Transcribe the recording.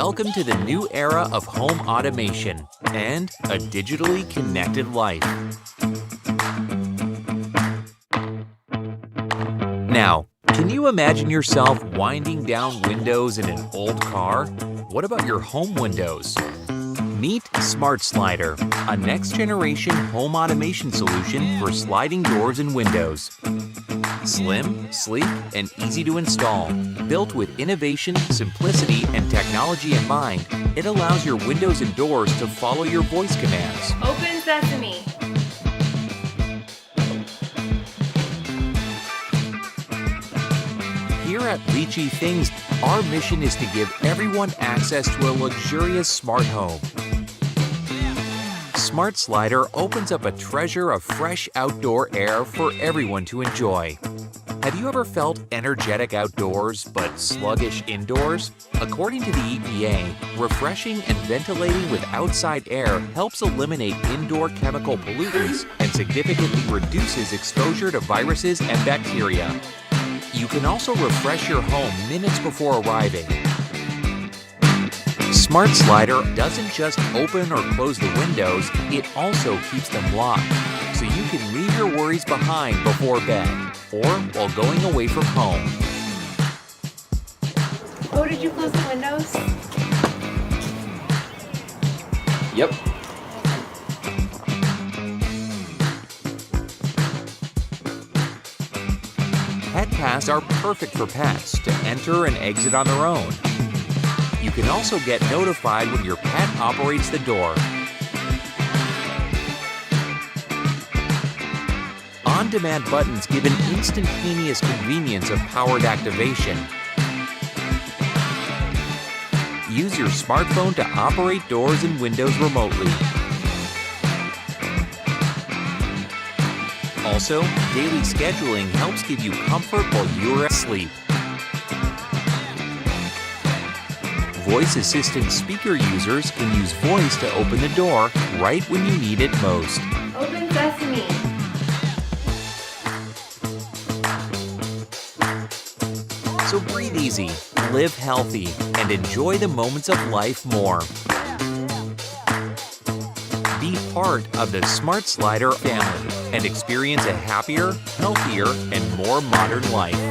Welcome to the new era of home automation and a digitally connected life. Now, can you imagine yourself winding down windows in an old car? What about your home windows? Meet SmartSlydr, a next-generation home automation solution for sliding doors and windows. Slim, sleek, and easy to install. Built with innovation, simplicity, and technology in mind, it allows your windows and doors to follow your voice commands. Open sesame. Here at Lychee Things, our mission is to give everyone access to a luxurious smart home. SmartSlydr opens up a treasure of fresh outdoor air for everyone to enjoy. Have you ever felt energetic outdoors but sluggish indoors? According to the EPA, refreshing and ventilating with outside air helps eliminate indoor chemical pollutants and significantly reduces exposure to viruses and bacteria. You can also refresh your home minutes before arriving. SmartSlydr doesn't just open or close the windows, it also keeps them locked, so you can leave your worries behind before bed or while going away from home. Oh, did you close the windows? Yep. Pet paths are perfect for pets to enter and exit on their own. You can also get notified when your pet operates the door. On-demand buttons give an instantaneous convenience of powered activation. Use your smartphone to operate doors and windows remotely. Also, daily scheduling helps give you comfort while you're asleep. Voice assistant speaker users can use voice to open the door right when you need it most. Open sesame. So breathe easy, live healthy, and enjoy the moments of life more. Be part of the SmartSlydr family and experience a happier, healthier, and more modern life.